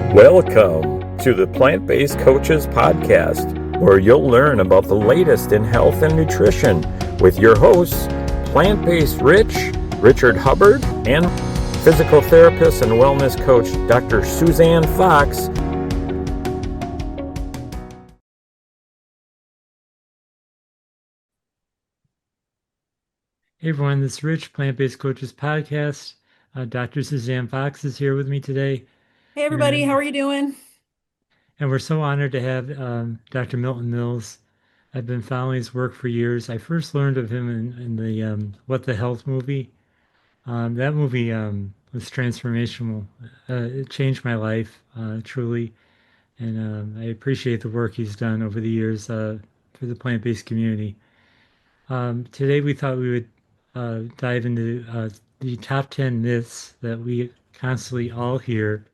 Welcome to the Plant-Based Coaches Podcast, where you'll learn about the latest in health and nutrition with your hosts, Plant-Based Richard Hubbard, and physical therapist and wellness coach, Dr. Suzanne Fox. Hey everyone, this is Rich, Plant-Based Coaches Podcast. Dr. Suzanne Fox is here with me today. Hey everybody, how are you doing? And we're so honored to have Dr. Milton Mills. I've been following his work for years. I first learned of him in the What the Health movie. That movie was transformational. It changed my life, truly. And I appreciate the work he's done over the years for the plant-based community. Today we thought we would dive into the top 10 myths that we constantly all hear.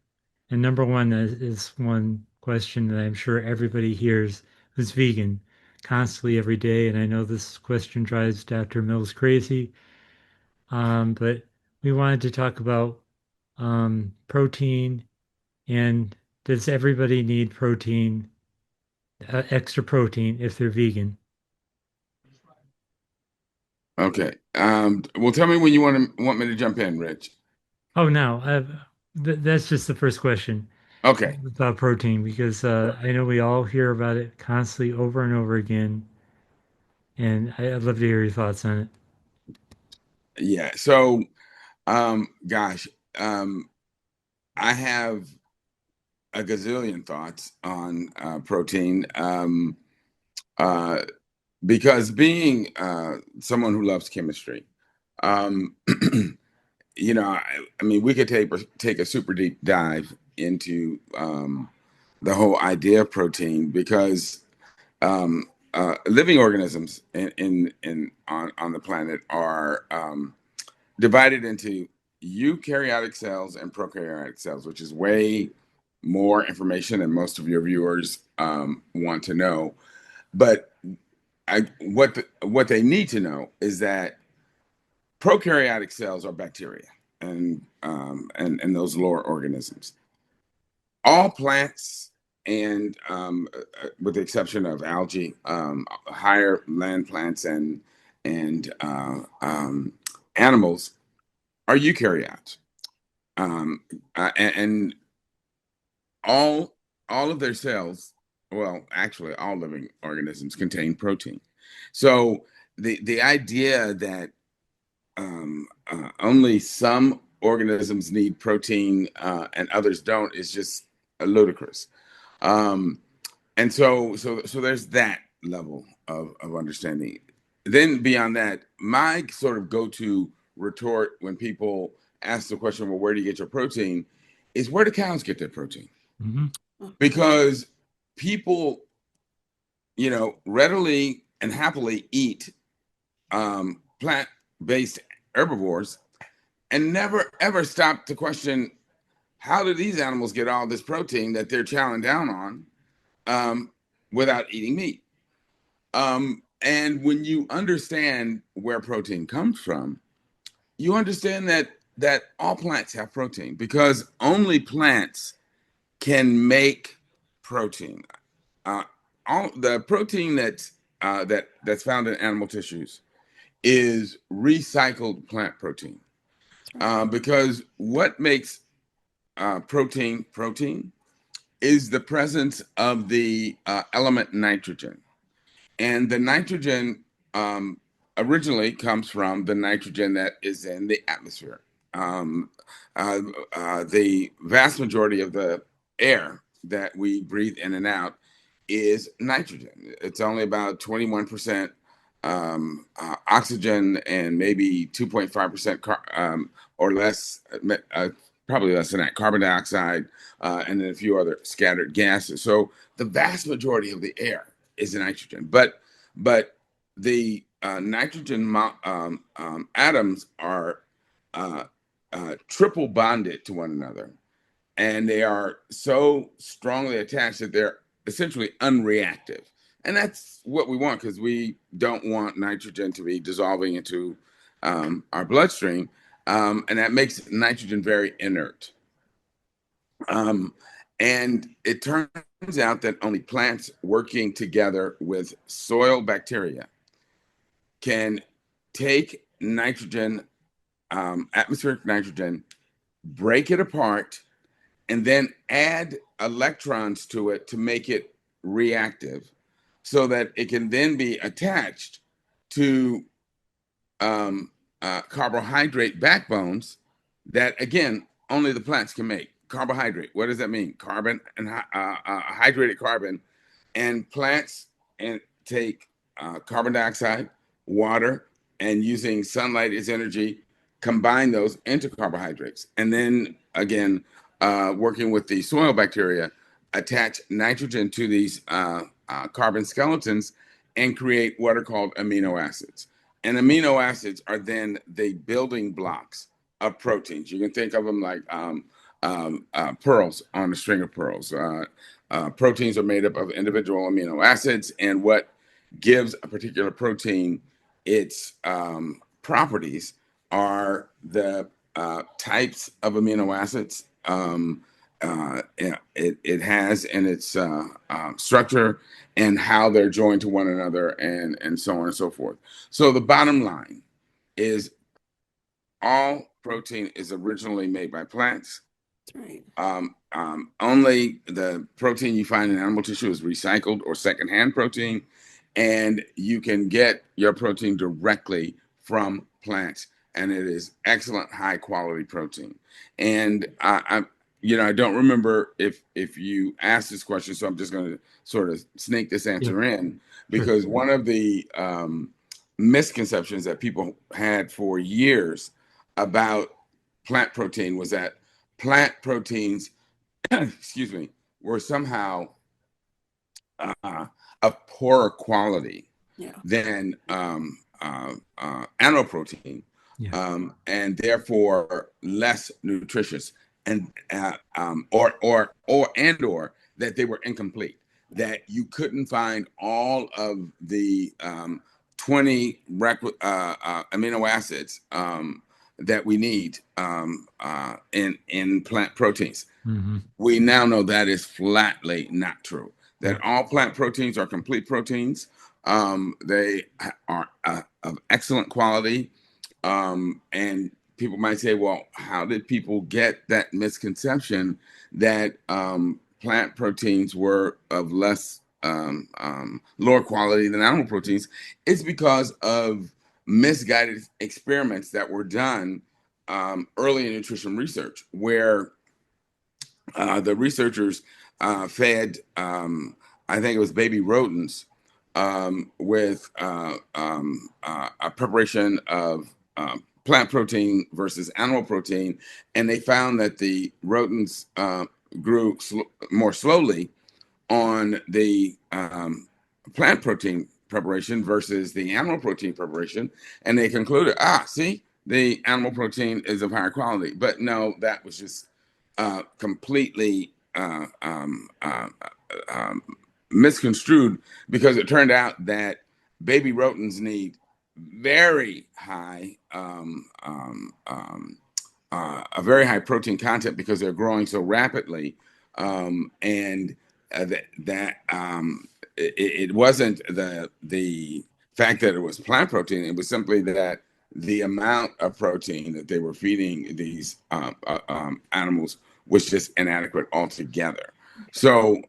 And number one is one question that I'm sure everybody hears, who's vegan, constantly every day. And I know this question drives Dr. Mills crazy, but we wanted to talk about protein, and does everybody need protein, extra protein if they're vegan? Okay. Well, tell me when you want me to jump in, Rich. Oh, no, that's just the first question Okay. about protein, because I know we all hear about it constantly over and over again, and I'd love to hear your thoughts on it. Yeah. So, gosh, I have a gazillion thoughts on protein, because being someone who loves chemistry, um, I mean, we could take a super deep dive into the whole idea of protein because living organisms on the planet are divided into eukaryotic cells and prokaryotic cells, which is way more information than most of your viewers want to know. But what they need to know is that prokaryotic cells are bacteria and those lower organisms. All plants and with the exception of algae, higher land plants and animals are eukaryotes, and all of their cells, well, actually, all living organisms contain protein. So the idea that only some organisms need protein and others don't is just ludicrous. Um, and so there's that level of understanding. Then beyond that, my sort of go-to retort when people ask the question, well, where do you get your protein? Is where do cows get their protein? Mm-hmm. Because people, readily and happily eat plant-based herbivores and never ever stop to question, how do these animals get all this protein that they're chowing down on without eating meat? And when you understand where protein comes from, you understand that all plants have protein because only plants can make protein. All the protein that's found in animal tissues is recycled plant protein. Because what makes protein is the presence of the element nitrogen. And the nitrogen originally comes from the nitrogen that is in the atmosphere. The vast majority of the air that we breathe in and out is nitrogen. It's only about 21% oxygen and maybe 2.5% or less, probably less than that, carbon dioxide, and then a few other scattered gases. So the vast majority of the air is nitrogen, but the nitrogen atoms are triple bonded to one another, and they are so strongly attached that they're essentially unreactive. And that's what we want because we don't want nitrogen to be dissolving into our bloodstream, and that makes nitrogen very inert. And it turns out that only plants working together with soil bacteria can take nitrogen, atmospheric nitrogen, break it apart, and then add electrons to it to make it reactive so that it can then be attached to carbohydrate backbones that, again, only the plants can make. Carbohydrate, what does that mean? Carbon and hydrated carbon. And plants take carbon dioxide, water, and using sunlight as energy, combine those into carbohydrates. And then again, working with the soil bacteria, attach nitrogen to these carbon skeletons and create what are called amino acids. And amino acids are then the building blocks of proteins. You can think of them like pearls on a string of pearls. Proteins are made up of individual amino acids, and what gives a particular protein its properties are the types of amino acids it has in its structure and how they're joined to one another, and so on and so forth. So the bottom line is all protein is originally made by plants. That's right. Only the protein you find in animal tissue is recycled or secondhand protein, and you can get your protein directly from plants, and it is excellent, high quality protein. And I don't remember if you asked this question, so I'm just going to sort of sneak this answer in, because one of the misconceptions that people had for years about plant protein was that plant proteins, excuse me, were somehow of poorer quality than animal protein, and therefore less nutritious, and or that they were incomplete, that you couldn't find all of the 20 amino acids that we need in plant proteins. Mm-hmm. We now know that is flatly not true. That all plant proteins are complete proteins. They are of excellent quality. And people might say, well, how did people get that misconception that plant proteins were of less lower quality than animal proteins? It's because of misguided experiments that were done early in nutrition research, where the researchers fed, I think it was baby rodents, with a preparation of plant protein versus animal protein, and they found that the rodents grew more slowly on the plant protein preparation versus the animal protein preparation, and they concluded, see, the animal protein is of higher quality. But no, that was just completely misconstrued, because it turned out that baby rodents need very high, a very high protein content, because they're growing so rapidly, and it wasn't the fact that it was plant protein. It was simply that the amount of protein that they were feeding these animals was just inadequate altogether. So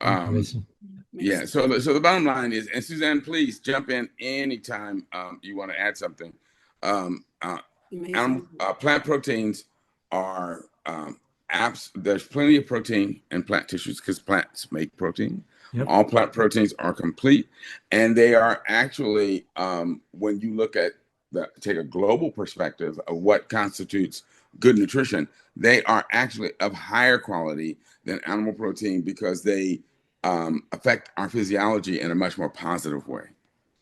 so the bottom line is, and Suzanne, please jump in anytime you want to add something. Plant proteins are there's plenty of protein in plant tissues because plants make protein. Yep. All plant proteins are complete, and they are actually, when you look at take a global perspective of what constitutes good nutrition, they are actually of higher quality than animal protein, because they affect our physiology in a much more positive way.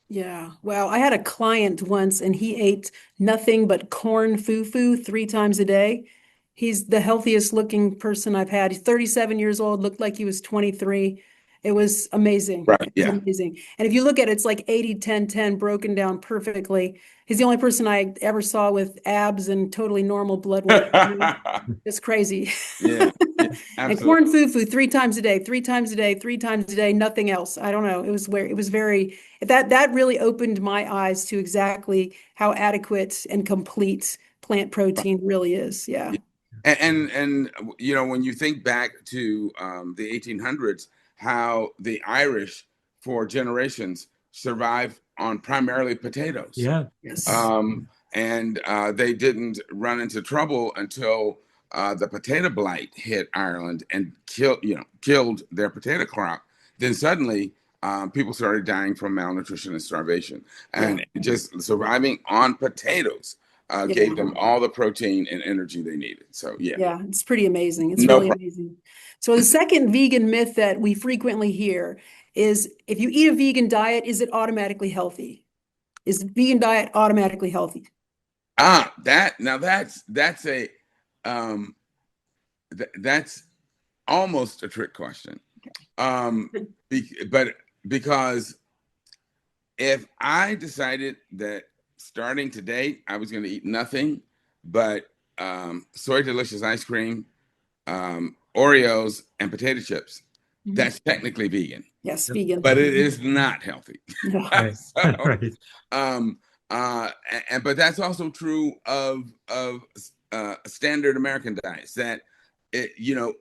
Yeah. Well, I had a client once, and he ate nothing but corn fufu 3 times a day. He's the healthiest looking person I've had. He's 37 years old, looked like he was 23. It was amazing. Right. It was Yeah. amazing. And if you look at it, it's like 80-10-10 broken down perfectly. He's the only person I ever saw with abs and totally normal blood work. It's crazy. Yeah. Yeah. And Absolutely. corn fufu 3 times a day, 3 times a day, 3 times a day, nothing else. I don't know. It was very that really opened my eyes to exactly how adequate and complete plant protein really is. Yeah. And you know, when you think back to the 1800s, how the Irish for generations survived on primarily potatoes. Yeah. Yes. And they didn't run into trouble until the potato blight hit Ireland and killed their potato crop. Then suddenly people started dying from malnutrition and starvation, and just surviving on potatoes gave them all the protein and energy they needed. So yeah, it's pretty amazing. It's No really amazing. So the second vegan myth that we frequently hear is if you eat a vegan diet, is it automatically healthy? Is the vegan diet automatically healthy? That's a that's almost a trick question. But because if I decided that starting today I was going to eat nothing but soy delicious ice cream, Oreos, and potato chips, that's technically vegan. Yes, vegan. But it is not healthy. Right. So, Right. but that's also true of standard American diets. That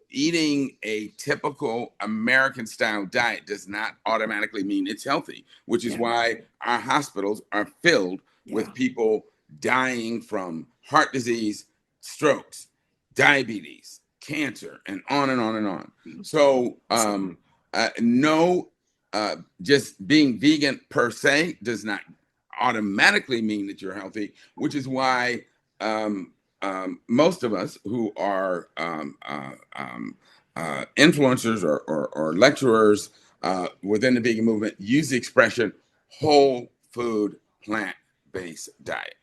eating a typical American style diet does not automatically mean it's healthy, which is why our hospitals are filled with people dying from heart disease, strokes, diabetes, cancer, and on and on and on. So no, just being vegan per se does not automatically mean that you're healthy, which is why most of us who are influencers or lecturers within the vegan movement use the expression whole food plant-based diet,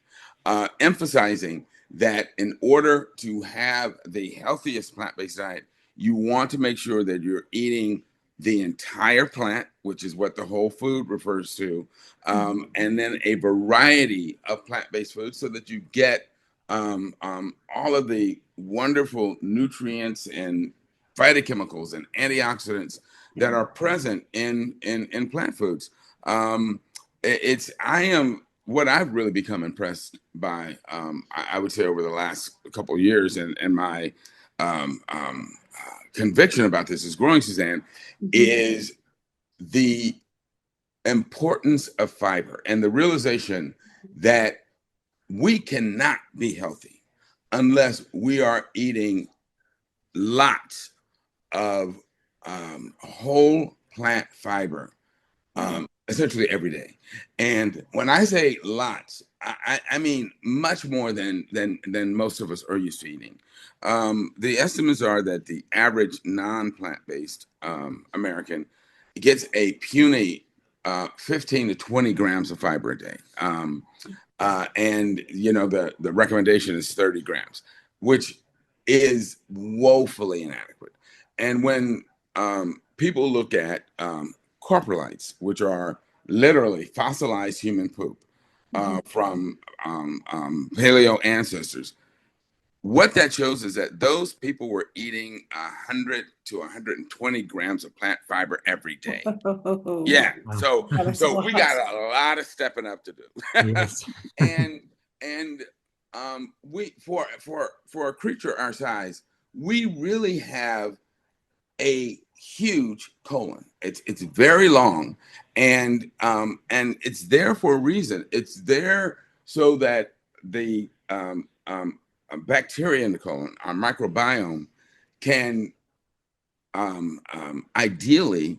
emphasizing that in order to have the healthiest plant-based diet, you want to make sure that you're eating the entire plant, which is what the whole food refers to, and then a variety of plant-based foods so that you get all of the wonderful nutrients and phytochemicals and antioxidants that are present in plant foods. What I've really become impressed by, I would say over the last couple of years, and my conviction about this is growing, Suzanne, is the importance of fiber and the realization that we cannot be healthy unless we are eating lots of whole plant fiber, essentially every day. And when I say lots, I mean much more than most of us are used to eating. The estimates are that the average non-plant-based American gets a puny 15 to 20 grams of fiber a day. And the recommendation is 30 grams, which is woefully inadequate. And when people look at coprolites, which are literally fossilized human poop from paleo ancestors, what that shows is that those people were eating 100 to 120 grams of plant fiber every day. Yeah. Wow. So we got a lot of stepping up to do. Yes. and we for a creature our size, we really have a huge colon. It's very long, and it's there for a reason. It's there so that the bacteria in the colon, our microbiome, can ideally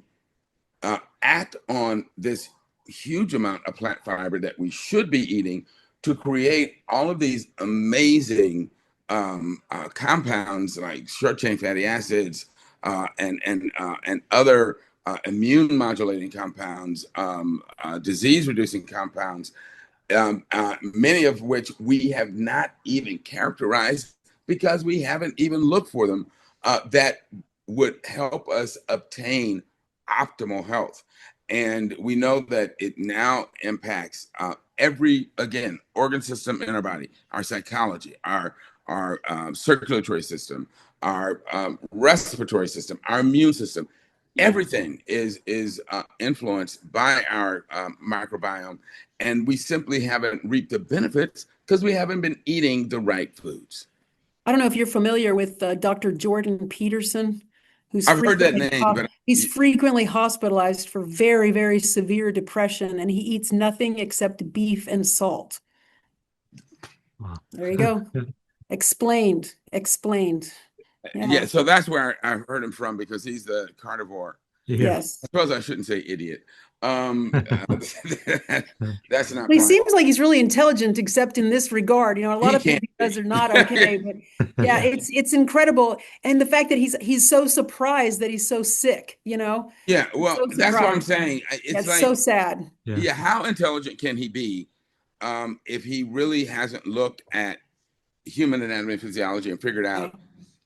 act on this huge amount of plant fiber that we should be eating to create all of these amazing compounds like short-chain fatty acids and other immune modulating compounds, disease-reducing compounds, many of which we have not even characterized because we haven't even looked for them, that would help us obtain optimal health. And we know that it now impacts every, again, organ system in our body, our psychology, our circulatory system, our respiratory system, our immune system. Everything is influenced by our microbiome, and we simply haven't reaped the benefits because we haven't been eating the right foods. I don't know if you're familiar with Dr. Jordan Peterson, who's I've heard that name, but he's frequently hospitalized for very, very severe depression, and he eats nothing except beef and salt. Wow. There you go. Explained. yeah, so that's where I heard him from, because he's the carnivore. Yes. I suppose I shouldn't say idiot. That's not. He seems like he's really intelligent, except in this regard. You know, a lot of people because they're not okay. But yeah, it's incredible, and the fact that he's so surprised that he's so sick. You know. Yeah, well, that's what I'm saying. It's like, so sad. Yeah, how intelligent can he be if he really hasn't looked at human anatomy and physiology and figured out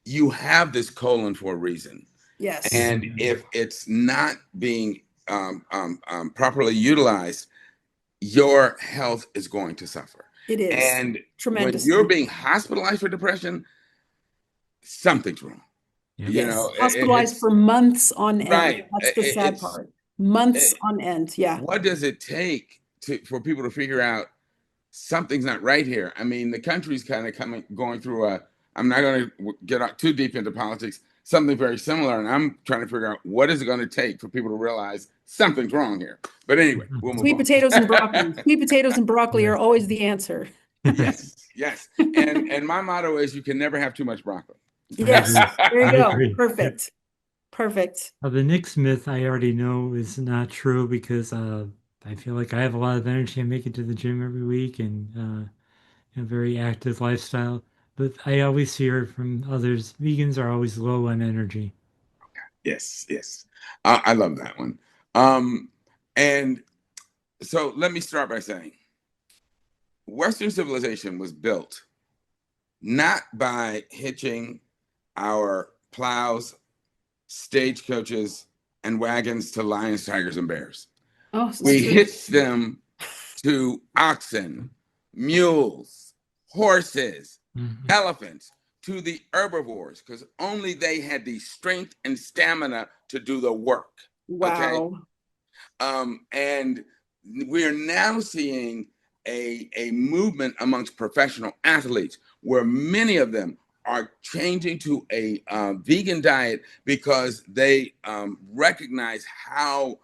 you have this colon for a reason. Yes. And if it's not being properly utilized, your health is going to suffer. It is. And tremendous. When you're being hospitalized for depression, something's wrong. Yeah. You know, hospitalized for months on end. Right. That's the sad part. Months on end. Yeah. What does it take for people to figure out something's not right here? I mean, the country's kind of going through I'm not going to get too deep into politics, something very similar. And I'm trying to figure out what is it going to take for people to realize something's wrong here. But anyway, we'll move Sweet on. potatoes and broccoli. Sweet potatoes and broccoli are always the answer. Yes. And my motto is you can never have too much broccoli. Yes. There you go. Perfect. The Knicks myth I already know is not true, because I feel like I have a lot of energy. I make it to the gym every week and a very active lifestyle. But I always hear from others, vegans are always low on energy. Yes. I love that one. And so let me start by saying Western civilization was built not by hitching our plows, stagecoaches, and wagons to lions, tigers, and bears. We hitched them to oxen, mules, horses, elephants, to the herbivores, because only they had the strength and stamina to do the work. Wow. Okay? And we are now seeing a movement amongst professional athletes where many of them are changing to a vegan diet because they recognize how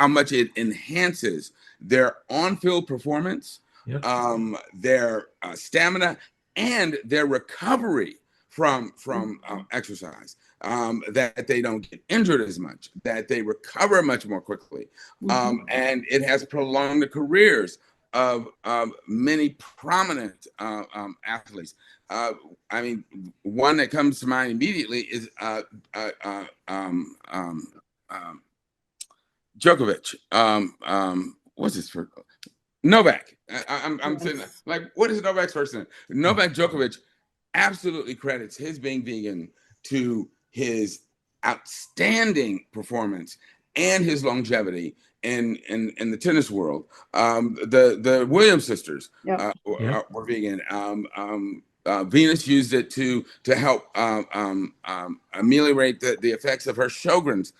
much it enhances their on-field performance, their stamina, and their recovery from exercise. That they don't get injured as much, that they recover much more quickly, and it has prolonged the careers of many prominent athletes. I mean, one that comes to mind immediately is Djokovic. What's his first? Novak. I'm sitting there, like, what is Novak's first name? Novak Djokovic absolutely credits his being vegan to his outstanding performance and his longevity in the tennis world. The Williams sisters were vegan. Venus used it to help ameliorate the effects of her Sjogren's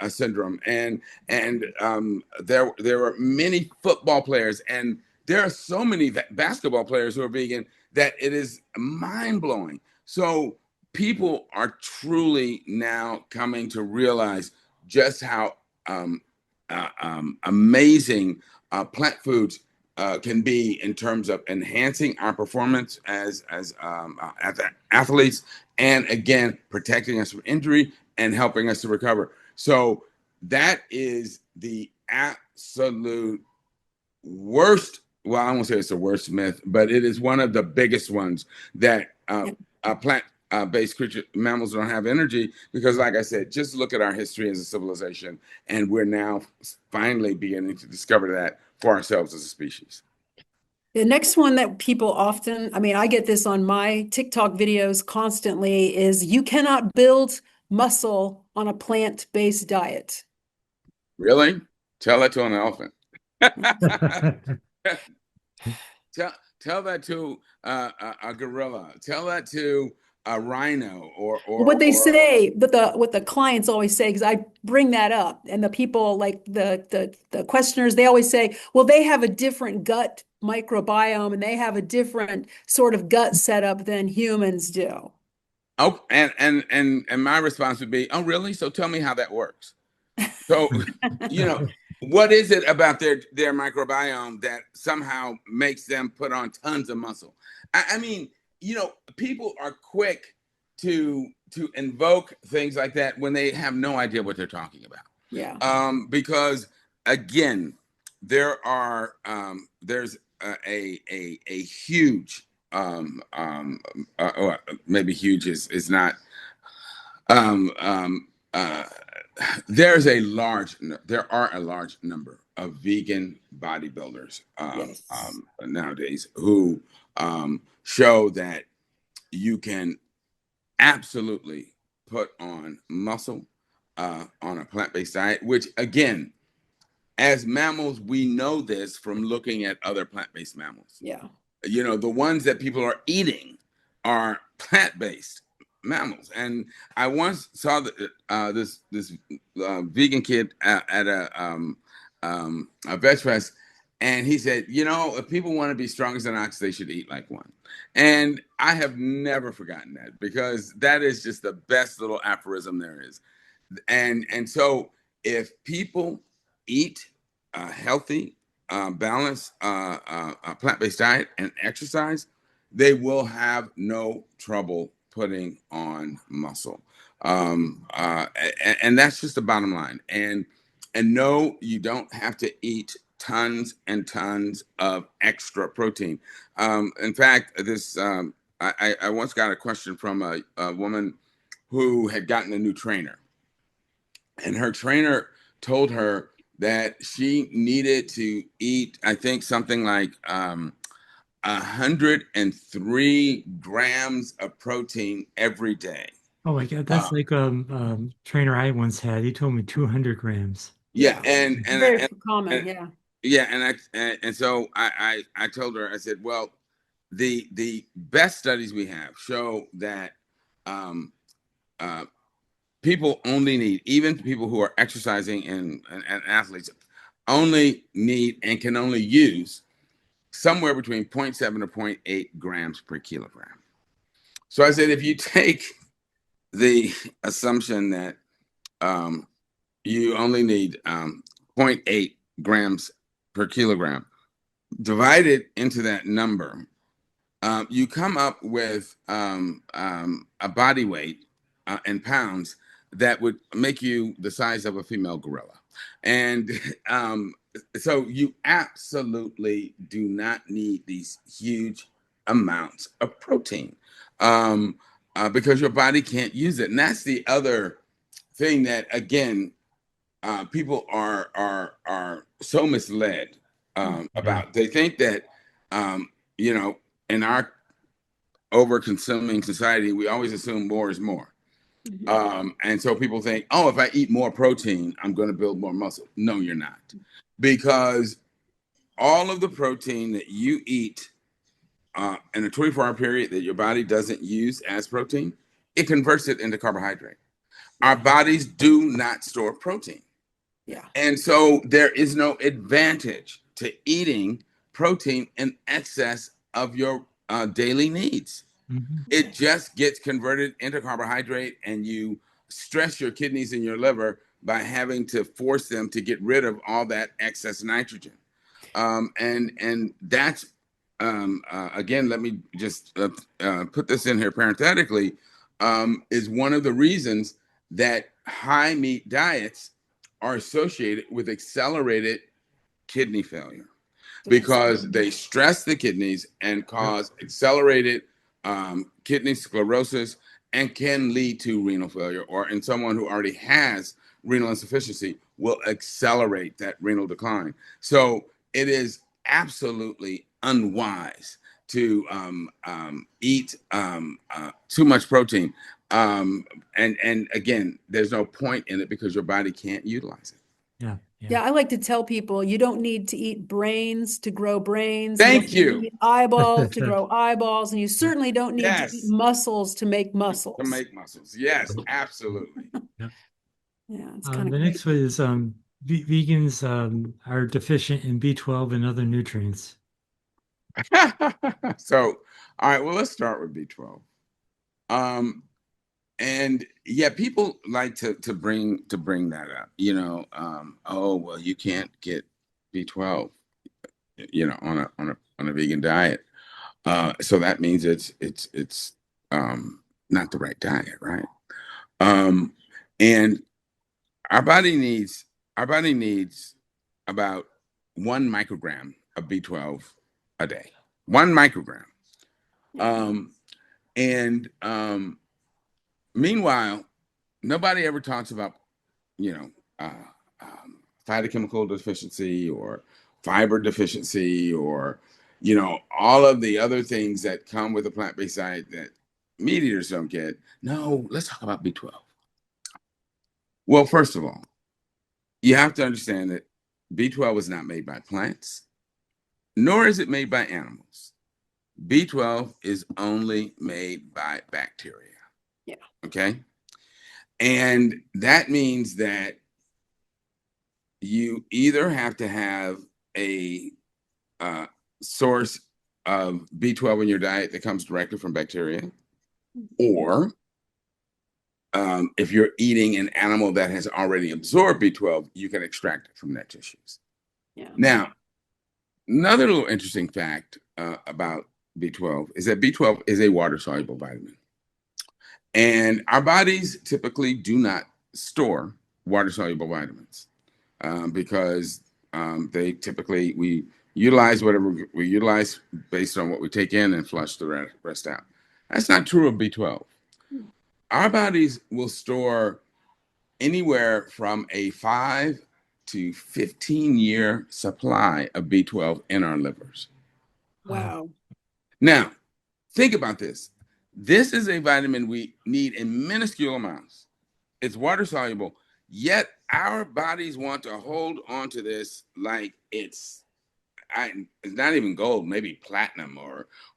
syndrome, and there were many football players, and there are so many basketball players who are vegan that it is mind-blowing. So people are truly now coming to realize just how amazing plant foods can be in terms of enhancing our performance as athletes, and again, protecting us from injury and helping us to recover. So that is the absolute worst. Well, I won't say it's the worst myth, but it is one of the biggest ones that plant-based mammals don't have energy, because, like I said, just look at our history as a civilization, and we're now finally beginning to discover that for ourselves as a species. The next one that people often, I mean, I get this on my TikTok videos constantly, is you cannot build muscle on a plant-based diet. Really? Tell that to an elephant. Tell that to a gorilla. Tell that to a rhino or What they say, but what the clients always say, because I bring that up, and the people like the questioners, they always say, well, they have a different gut microbiome and they have a different sort of gut setup than humans do. Oh, and my response would be, oh, really? So tell me how that works. So, what is it about their microbiome that somehow makes them put on tons of muscle? I mean, people are quick to invoke things like that when they have no idea what they're talking about. Yeah. Because again, there's a huge maybe huge is not there are a large number of vegan bodybuilders Yes. nowadays who show that you can absolutely put on muscle on a plant-based diet, which again, as mammals, we know this from looking at other plant-based mammals. Yeah. The ones that people are eating are plant-based mammals. And I once saw this vegan kid at a veg fest, and he said, if people want to be strong as an ox, they should eat like one. And I have never forgotten that, because that is just the best little aphorism there is. And so if people eat healthy, balanced, plant-based diet and exercise, they will have no trouble putting on muscle. And that's just the bottom line. And no, you don't have to eat tons and tons of extra protein. In fact, I once got a question from a woman who had gotten a new trainer, and her trainer told her that she needed to eat, I think, something like 103 grams of protein every day. Oh my God, that's like trainer I once had. He told me 200 grams. Yeah, Very common. Yeah. Yeah, and so I told her, I said, well, the best studies we have show that people only need, even people who are exercising and athletes, only need and can only use somewhere between 0.7 to 0.8 grams per kilogram. So I said, if you take the assumption that you only need 0.8 grams per kilogram, divide it into that number, you come up with a body weight in pounds that would make you the size of a female gorilla. And so you absolutely do not need these huge amounts of protein because your body can't use it. And that's the other thing that, again, people are so misled about. They think that, in our over-consuming society, we always assume more is more. And so people think, oh, if I eat more protein, I'm going to build more muscle. No, you're not. Because all of the protein that you eat in a 24-hour period that your body doesn't use as protein, it converts it into carbohydrate. Our bodies do not store protein. Yeah. And so there is no advantage to eating protein in excess of your daily needs. It just gets converted into carbohydrate, and you stress your kidneys and your liver by having to force them to get rid of all that excess nitrogen. And that's, again, let me just put this in here parenthetically, is one of the reasons that high meat diets are associated with accelerated kidney failure, because they stress the kidneys and cause accelerated kidney sclerosis and can lead to renal failure, or in someone who already has renal insufficiency will accelerate that renal decline. So it is absolutely unwise to eat too much protein. And again, there's no point in it because your body can't utilize it. Yeah, I like to tell people you don't need to eat brains to grow brains. Thank You don't you. need eyeballs to grow eyeballs, and you certainly don't need to eat Yes. muscles to make To muscles. make muscles. Yes, absolutely. Yeah, it's kind of The great. next one is vegans are deficient in B12 and other nutrients. So, all right, well, let's start with B12. And yeah, people like to bring that up, oh, well, you can't get B12, on a vegan diet. So that means it's not the right diet, right? And our body needs about 1 microgram of B12 a day. 1 microgram. And meanwhile, nobody ever talks about, phytochemical deficiency or fiber deficiency or, all of the other things that come with a plant-based diet that meat eaters don't get. No, let's talk about B12. Well, first of all, you have to understand that B12 is not made by plants, nor is it made by animals. B12 is only made by bacteria. Yeah. Okay. And that means that you either have to have a source of B12 in your diet that comes directly from bacteria, or if you're eating an animal that has already absorbed B12, you can extract it from their tissues. Yeah. Now, another little interesting fact about B12 is that B12 is a water-soluble vitamin. And our bodies typically do not store water-soluble vitamins because we utilize whatever we utilize based on what we take in and flush the rest out. That's not true of B12. Our bodies will store anywhere from a 5 to 15-year supply of B12 in our livers. Wow. Now, think about this. This is a vitamin we need in minuscule amounts. It's water soluble, yet our bodies want to hold on to this like it's not even gold, maybe platinum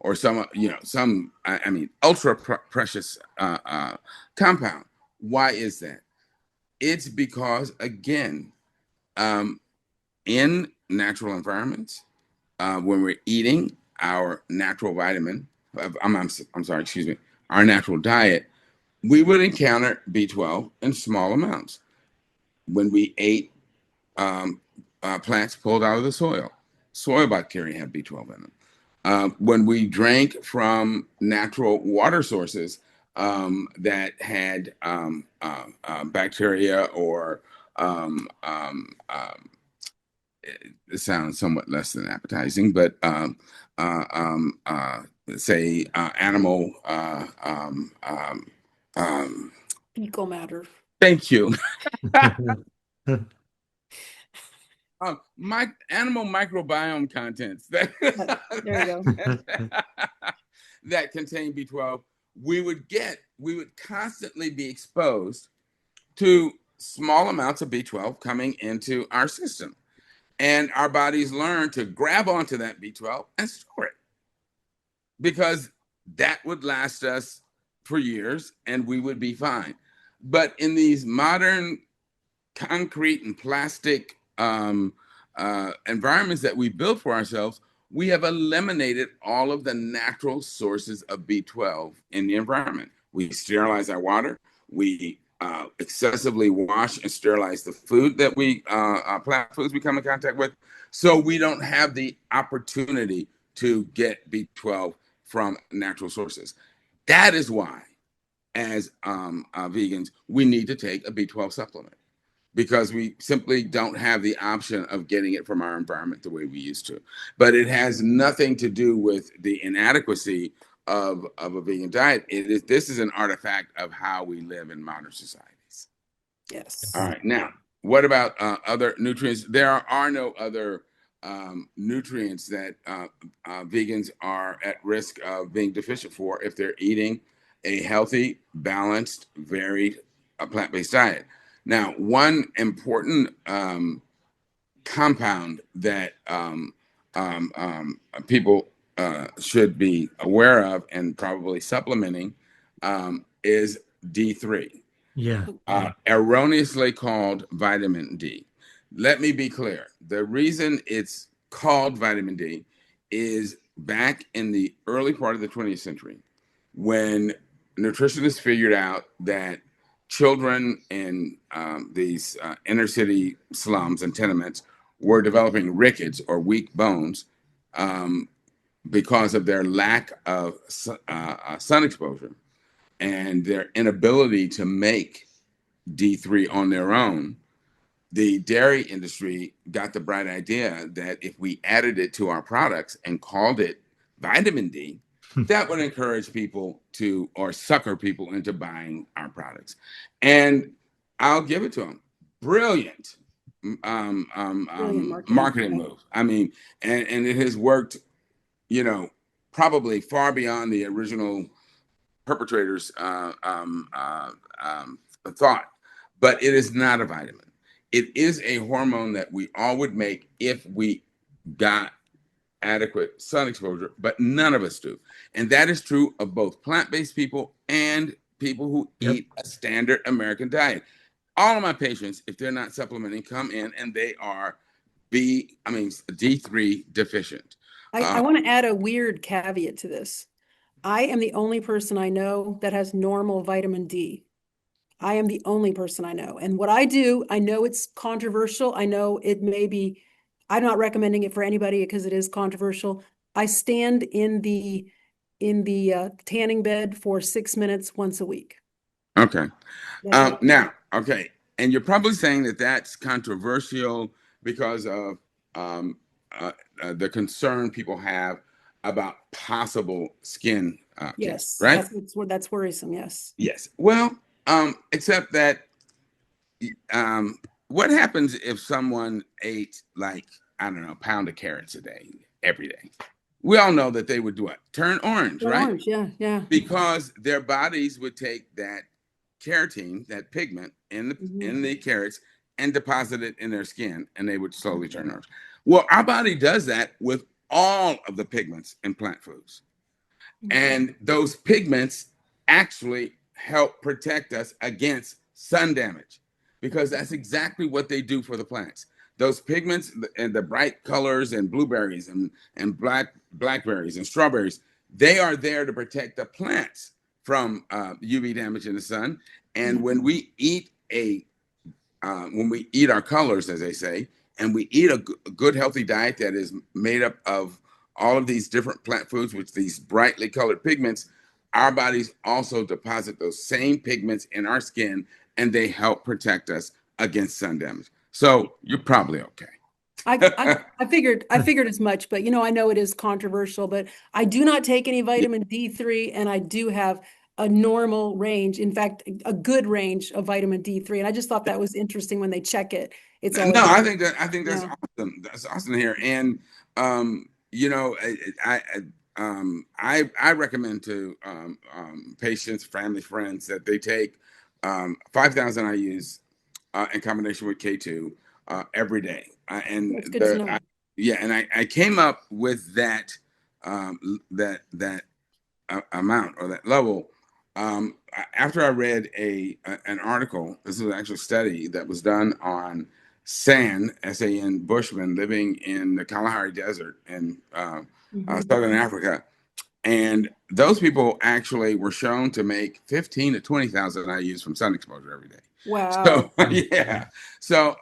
or some ultra precious compound. Why is that? It's because, again, in natural environments, when we're eating our natural vitamin, I'm sorry, excuse me, our natural diet, we would encounter B12 in small amounts. When we ate plants pulled out of the soil bacteria have B12 in them. When we drank from natural water sources that had bacteria or it sounds somewhat less than appetizing, but say animal. Fecal matter. Thank you. My animal microbiome contents that There you go. that contain B12, we would constantly be exposed to small amounts of B12 coming into our system. And our bodies learn to grab onto that B12 and store it because that would last us for years and we would be fine. But in these modern concrete and plastic environments that we built for ourselves, we have eliminated all of the natural sources of B12 in the environment. We sterilize our water. We excessively wash and sterilize the food that plant foods we come in contact with. So we don't have the opportunity to get B12 from natural sources. That is why, as vegans, we need to take a B12 supplement because we simply don't have the option of getting it from our environment the way we used to. But it has nothing to do with the inadequacy of a vegan diet. This is an artifact of how we live in modern societies. Yes. All right. Now, what about other nutrients? There are no other nutrients that vegans are at risk of being deficient for if they're eating a healthy, balanced, varied plant-based diet. Now, one important compound that people should be aware of and probably supplementing is D3. Yeah. Erroneously called vitamin D. Let me be clear. The reason it's called vitamin D is back in the early part of the 20th century when nutritionists figured out that children in these inner city slums and tenements were developing rickets or weak bones because of their lack of sun exposure and their inability to make D3 on their own. The dairy industry got the bright idea that if we added it to our products and called it vitamin D, that would encourage people to, or sucker people into buying our products. And I'll give it to them. Brilliant marketing move. I mean, and it has worked, you know, probably far beyond the original perpetrators' thought. But it is not a vitamin. It is a hormone that we all would make if we got adequate sun exposure, but none of us do. And that is true of both plant-based people and people who eat a standard American diet. All of my patients, if they're not supplementing, come in and they are D3 deficient. I want to add a weird caveat to this. I am the only person I know that has normal vitamin D. I am the only person I know. And what I do, I know it's controversial. I know it may be, I'm not recommending it for anybody because it is controversial. I stand in the tanning bed for 6 minutes once a week. Okay. Okay. And you're probably saying that that's controversial because of the concern people have about possible skin yes, right? That's worrisome. Yes. Yes. Well, except that what happens if someone ate like, I don't know, a pound of carrots a day, every day? We all know that they would do what? Turn orange, right? Orange, yeah. Because their bodies would take that carotene, that pigment in the carrots, and deposit it in their skin, and they would slowly turn orange. Well, our body does that with all of the pigments in plant foods. And those pigments actually help protect us against sun damage, because that's exactly what they do for the plants. Those pigments and the bright colors and blueberries and blackberries and strawberries, they are there to protect the plants from UV damage in the sun. And when we eat our colors, as they say, and we eat a good healthy diet that is made up of all of these different plant foods with these brightly colored pigments, our bodies also deposit those same pigments in our skin, and they help protect us against sun damage. So you're probably okay. I figured as much, but I know it is controversial, but I do not take any vitamin D3, and I do have a normal range, in fact, a good range of vitamin D3. And I just thought that was interesting when they check it. It's always I think that's awesome. That's awesome to hear. And I recommend to patients, family, friends that they take 5,000 IUs in combination with K2 every day. And that's good to know. I came up with that amount or that level after I read an article. This is actually a study that was done on SAN Bushmen living in the Kalahari Desert in Southern Africa. And those people actually were shown to make 15 to 20,000 IUs from sun exposure every day. Wow. So, yeah. So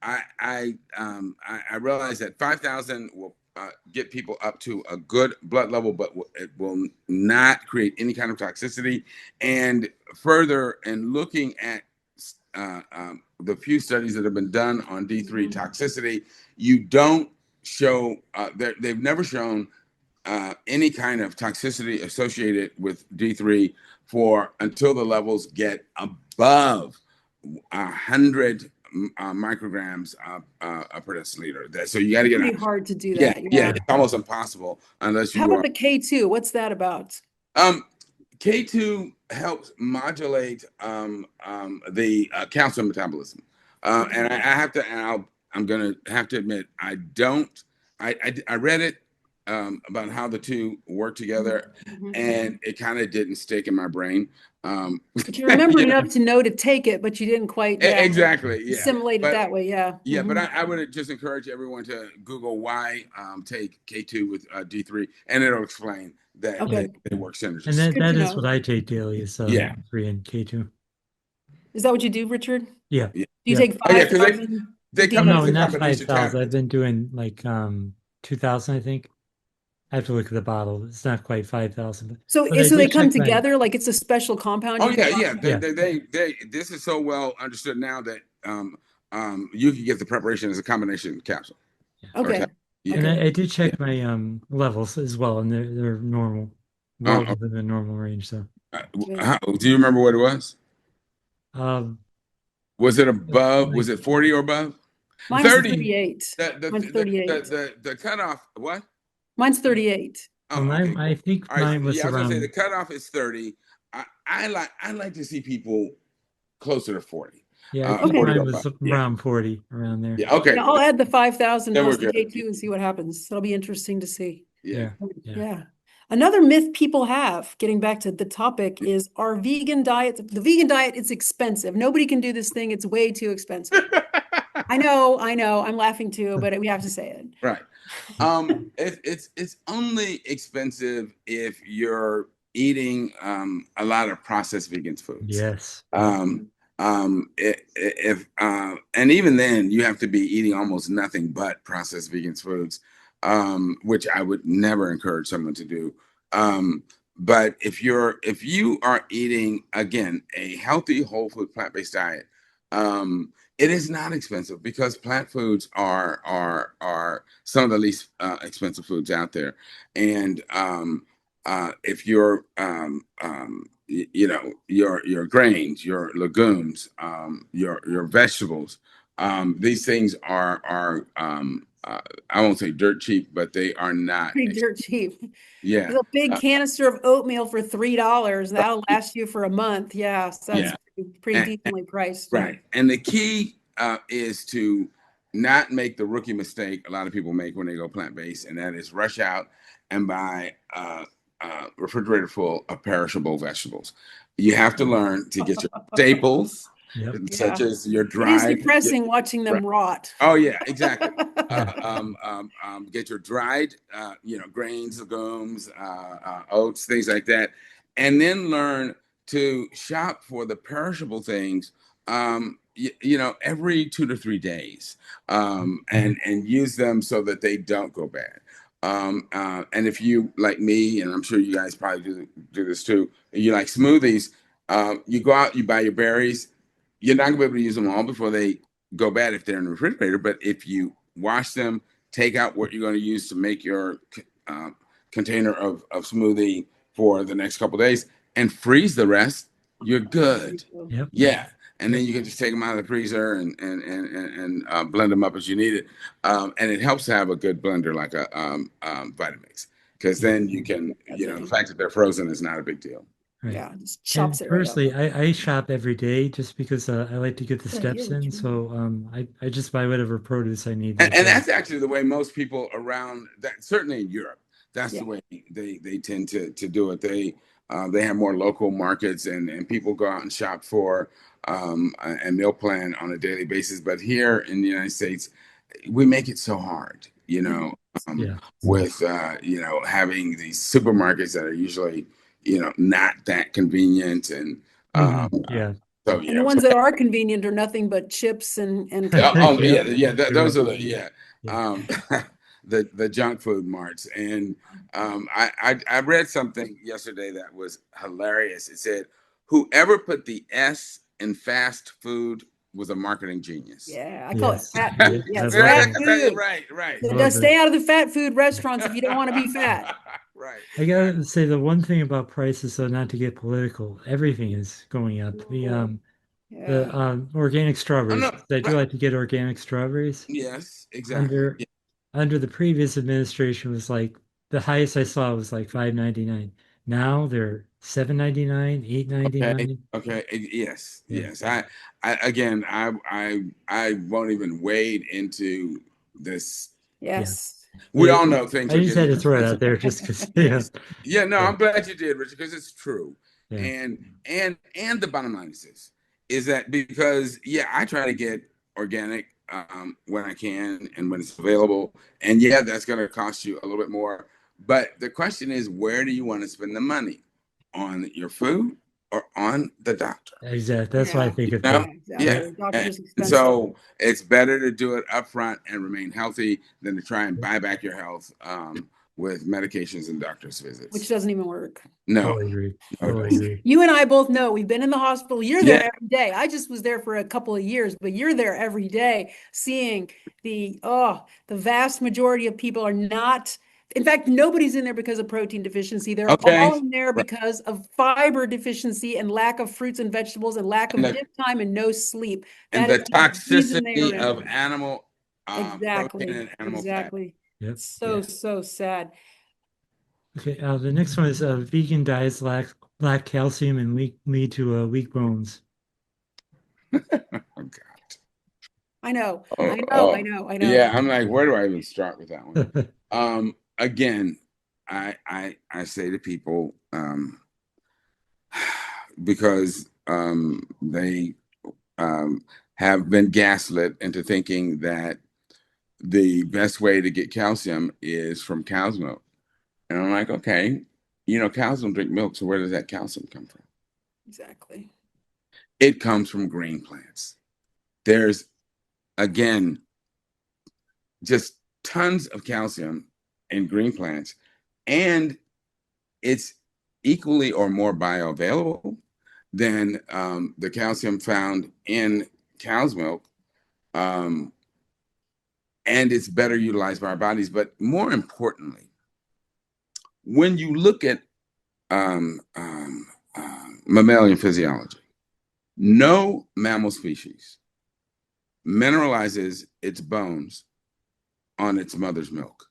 I realized that 5,000 will get people up to a good blood level, but it will not create any kind of toxicity. And further, in looking at the few studies that have been done on D3 toxicity, you don't show, they've never shown any kind of toxicity associated with D3 until the levels get above 100 micrograms per deciliter. So you got to get pretty hard to do that. Yeah, it's almost impossible unless you. How about the K2? What's that about? K2 helps modulate the calcium metabolism. And I have to, I'm going to have to admit, I read it about how the two work together, and it kind of didn't stick in my brain. But you remembered enough to know to take it, but you didn't quite exactly, assimilate it that way. Yeah. Yeah, but I would just encourage everyone to Google why take K2 with D3, and it'll explain that they work synergistically. And that is what I take daily is D3 and K2. Is that what you do, Richard? Yeah. Do you take 5,000? They come no, as a not combination 5,000. I've been doing like 2,000, I think. I have to look at the bottle. It's not quite 5,000. So they come together like it's a special compound? Oh yeah. They this is so well understood now that you can get the preparation as a combination capsule. Okay. Yeah. And I did check my levels as well, and they're normal, well within the normal range. So, do you remember what it was? Was it above? Was it 40 or above? Mine's 38. Mine's 38. The cutoff. What? Mine's 38. I think mine was I was around. gonna say the cutoff is 30. I like to see people closer to 40. Yeah, I think mine was around 40, around there. Yeah, okay. Yeah, I'll add the 5,000 plus the K2 and see what happens. It'll be interesting to see. Yeah. Another myth people have, getting back to the topic, is our vegan diet. The vegan diet is expensive. Nobody can do this thing. It's way too expensive. I know. I'm laughing too, but we have to say it. Right. It's only expensive if you're eating a lot of processed vegan foods. Yes. And even then you have to be eating almost nothing but processed vegan foods, which I would never encourage someone to do. But if you are eating, again, a healthy whole food plant-based diet, it is not expensive because plant foods are some of the least expensive foods out there. And if you're your grains, your legumes, your vegetables, these things are I won't say dirt cheap, but they are not pretty dirt cheap. Yeah, a big canister of oatmeal for $3. That'll last you for a month. Yeah, so that's pretty decently priced. Right, and the key is to not make the rookie mistake a lot of people make when they go plant-based, and that is rush out and buy refrigerator full of perishable vegetables. You have to learn to get your staples, such as your dried. It is depressing watching them rot. Oh yeah, exactly. Get your dried, grains, legumes, oats, things like that, and then learn to shop for the perishable things. Every 2 to 3 days, and use them so that they don't go bad. And if you, like me, and I'm sure you guys probably do this too, you like smoothies, you go out, you buy your berries, you're not gonna be able to use them all before they go bad if they're in the refrigerator. But if you wash them, take out what you're going to use to make your container of smoothie for the next couple of days and freeze the rest, you're good. Yep. Yeah. And then you can just take them out of the freezer and blend them up as you need it. And it helps to have a good blender like a Vitamix, because then you can, the fact that they're frozen is not a big deal. Right. Yeah, just chops it. Personally, I shop every day just because I like to get the steps in. So I just buy whatever produce I need. And that's actually the way most people around that, certainly in Europe, that's the way they tend to do it. They have more local markets, and people go out and shop for a meal plan on a daily basis. But here in the United States, we make it so hard, with having these supermarkets that are usually not that convenient, and and the ones that are convenient are nothing but chips and those are the junk food marts. And I read something yesterday that was hilarious. It said whoever put the S in fast food was a marketing genius. Yeah, I call it fat food. Yes, fat food. Right. Stay out of the fat food restaurants if you don't want to be fat. Right. I gotta say the one thing about prices, though, not to get political, everything is going up. The organic strawberries. I do like to get organic strawberries. Yes, exactly. Under the previous administration was like the highest I saw was like $5.99. Now they're $7.99, Okay. $8.99. Okay. Yes. Yeah. Yes. I won't even wade into this. Yes. We Yeah, all know things I are just had getting to throw it expensive. out there just because, yeah, Yeah. No, yeah, I'm glad you did, Richard, because it's true. yeah. And the bottom line is this: is that because I try to get organic when I can and when it's available, and that's going to cost you a little bit more. But the question is, where do you want to spend the money? On your food or on the doctor? Exactly. That's why I think it Yeah, too. Yeah. exactly. Doctor's And expensive. so it's better to do it up front and remain healthy than to try and buy back your health with medications and doctor's visits. Which doesn't even work. No. Totally agree. No, it Totally doesn't. agree. You and I both know we've been in the hospital. You're Yeah. there every day. I just was there for a couple of years, but you're there every day seeing the vast majority of people are not. In fact, nobody's in there because of protein deficiency. They're Okay. all in there Right. because of fiber deficiency and lack of fruits and vegetables and lack of And the- dip time and no sleep. And That the is the reason they are toxicity in of there. animal Exactly. protein and animal fat. Exactly. Yep. So, so sad. Okay. The next one is vegan diets lack calcium and lead to weak bones. Oh God. I know. Oh, I know. oh. I know. I know. Yeah, I'm like, where do I even start with that one? Again, I say to people, because they have been gaslit into thinking that the best way to get calcium is from cow's milk. And I'm like, okay, cows don't drink milk, so where does that calcium come from? Exactly. It comes from green plants. There's, again, just tons of calcium in green plants, and it's equally or more bioavailable than the calcium found in cow's milk. And it's better utilized by our bodies. But more importantly, when you look at mammalian physiology, no mammal species mineralizes its bones on its mother's milk.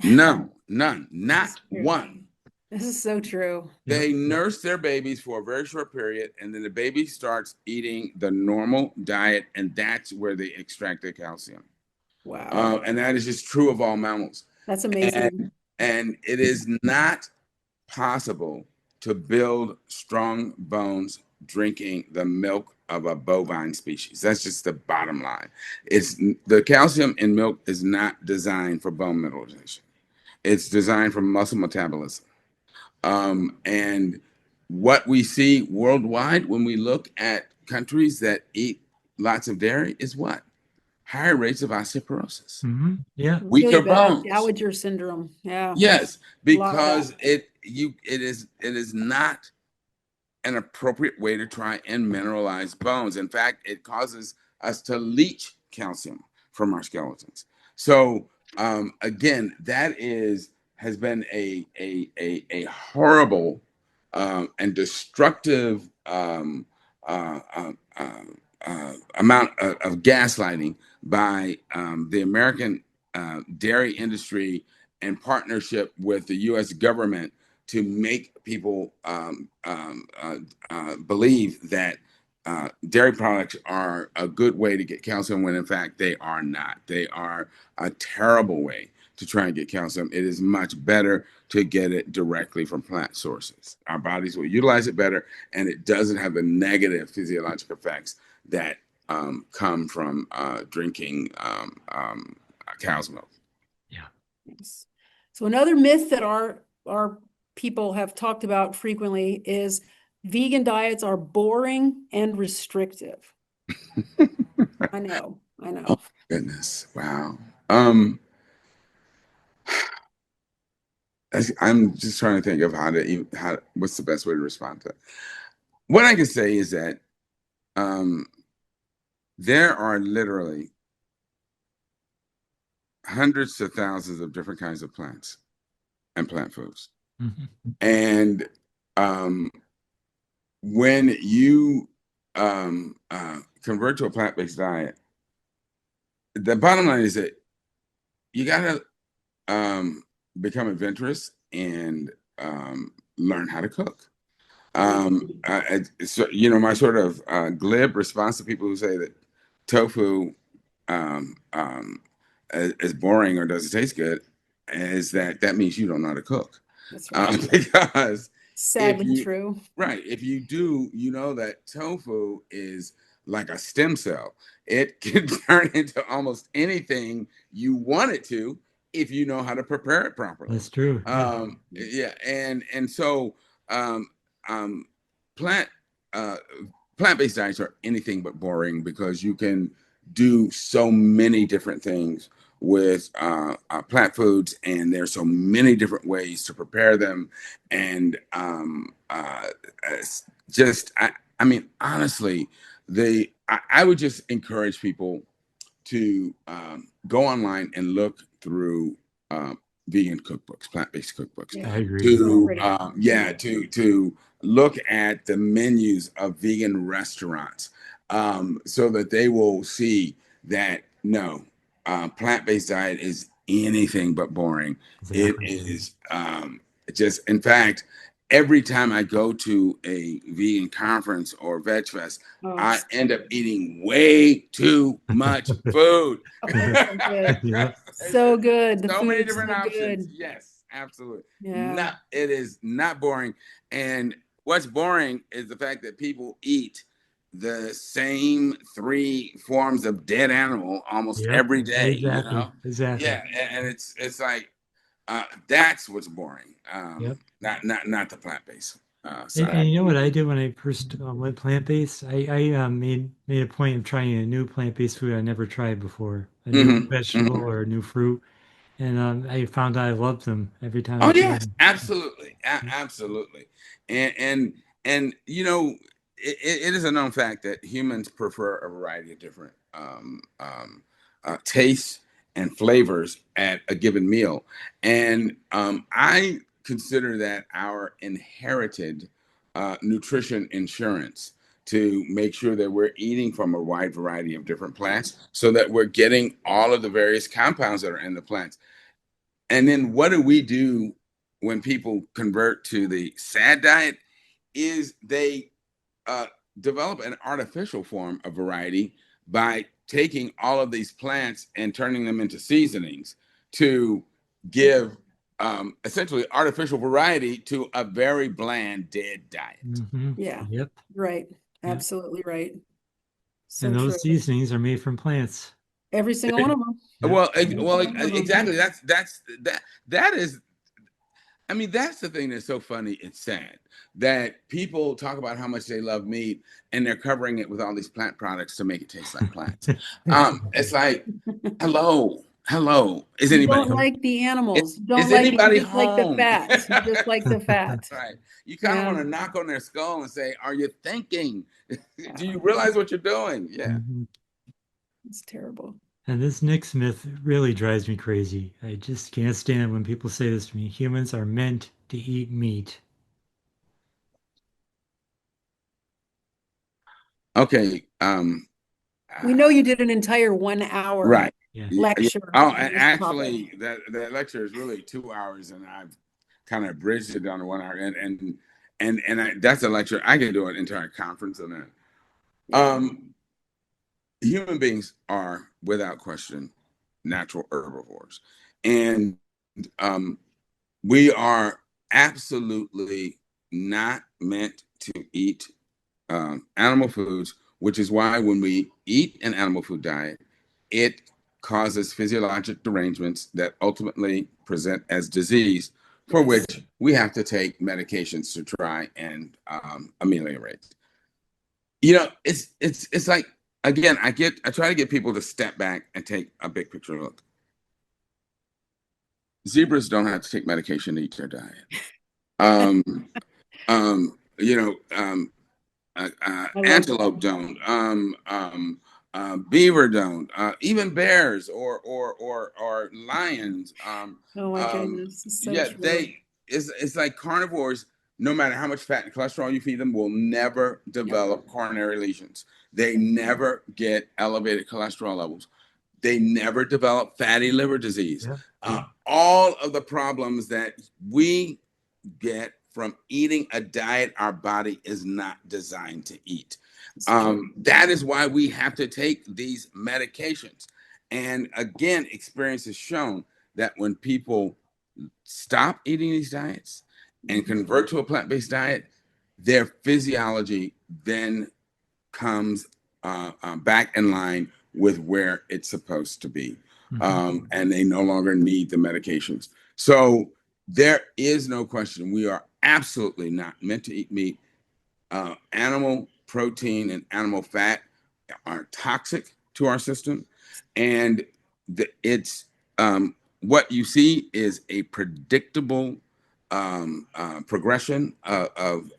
No, none, not one. This is so true. They nurse their babies for a very short period, and then the baby starts eating the normal diet, and that's where they extract their calcium. Wow. And that is just true of all mammals. That's amazing. And it is not possible to build strong bones drinking the milk of a bovine species. That's just the bottom line. It's the calcium in milk is not designed for bone mineralization. It's designed for muscle metabolism. And what we see worldwide when we look at countries that eat lots of dairy is what? Higher rates of osteoporosis. Mm-hmm. Yeah. Weaker Really bad bones. Dowager syndrome. Yeah. Yes, A lot of because that. it is not an appropriate way to try and mineralize bones. In fact, it causes us to leach calcium from our skeletons. So again, that has been a horrible and destructive amount of gaslighting by the American dairy industry in partnership with the U.S. government to make people believe that dairy products are a good way to get calcium when in fact they are not. They are a terrible way to try and get calcium. It is much better to get it directly from plant sources. Our bodies will utilize it better, and it doesn't have the negative physiologic effects that come from drinking cow's milk. Yeah. Yes. So another myth that our people have talked about frequently is vegan diets are boring and restrictive. I know. Oh goodness! Wow. I'm just trying to think of what's the best way to respond to that. What I can say is that there are literally hundreds of thousands of different kinds of plants and plant foods. Mm-hmm. And when you convert to a plant-based diet, the bottom line is that you got to become adventurous and learn how to cook. So, you know, my sort of glib response to people who say that tofu um, um, is boring or doesn't taste good is that means you don't know how to cook. That's right. Because if Sadly you, true. right, if you do, you know that tofu is like a stem cell. It can turn into almost anything you want it to if you know how to prepare it properly. That's true. Yeah. Yeah, and so um, um, plant uh, plant-based diets are anything but boring because you can do so many different things with plant foods, and there's so many different ways to prepare them, and just I mean honestly, I would just encourage people to go online and look through vegan cookbooks, plant-based cookbooks, Yeah. I agree. to Great. to look at the menus of vegan restaurants, so that they will see that no, plant-based diet is anything but boring. It Exactly. is just, in fact, every time I go to a vegan conference or veg fest, Oh, I end up eating way too much food. it's so good. Yeah. So good. The So many food's different so options. good. Yes, absolutely. Yeah. It is not boring. And what's boring is the fact that people eat the same three forms of dead animal almost Yep. every day, you Exactly. know? Exactly. Yeah, and it's like that's what's boring. Yep. Not the plant-based And side. you know what I did when I first went plant-based? I made a point of trying a new plant-based food I never tried before, a new vegetable Hmm. or a new fruit, and I found I loved them every time I Oh tried yes, them. absolutely, Yeah. absolutely, and you know, it is a known fact that humans prefer a variety of different tastes and flavors at a given meal, and I consider that our inherited nutrition insurance to make sure that we're eating from a wide variety of different plants, so that we're getting all of the various compounds that are in the plants. And then what do we do when people convert to the SAD diet? Is they uh, develop an artificial form of variety by taking all of these plants and turning them into seasonings to give essentially artificial variety to a very bland, dead diet. Yeah. Yep. Right. Yep. Absolutely right. So And true. those seasonings are made from plants. Every single one of them. Yep. Every single one of them. Exactly. That is. I mean, that's the thing that's so funny. It's sad that people talk about how much they love meat and they're covering it with all these plant products to make it taste like plants. It's like, hello. Is You anybody don't home? like the animals. You don't Is like it. You anybody just like the home? fat. You just like the fat. Right. You kind of Yeah. want to knock on their skull and say, "Are you thinking? Do Yeah. you realize what you're doing?" Yeah. Mhm. It's terrible. And this Nick myth really drives me crazy. I just can't stand it when people say this to me. Humans are meant to eat meat. Okay. We know you did an entire 1 hour Right. Yeah. Yeah. lecture Oh, on and this topic. actually, that lecture is really 2 hours, and I've kind of bridged it down to 1 hour. That's a lecture I can do an entire conference on that. Human beings are, without question, natural herbivores, and um, we are absolutely not meant to eat animal foods, which is why when we eat an animal food diet, it causes physiologic derangements that ultimately present as disease, for Yes. which we have to take medications to try and ameliorate. You know, it's like, again, I try to get people to step back and take a big picture look. Zebras don't have to take medication to eat their diet. Um, you know, antelope don't, beaver don't, even bears or lions. Oh my goodness. It's so Yeah, true. it's like carnivores. No matter how much fat and cholesterol you feed them, will never Yep. develop coronary lesions. They never get elevated cholesterol levels. They never develop fatty liver disease. Yeah. All of the problems that we get from eating a diet our body is not designed to eat. That is why we have to take these medications. And again, experience has shown that when people stop eating these diets and convert to a plant-based diet, their physiology then comes back in line with where it's supposed to be. And they no longer need the medications. So there is no question. We are absolutely not meant to eat meat. Animal protein and animal fat are toxic to our system. And it's what you see is a predictable progression of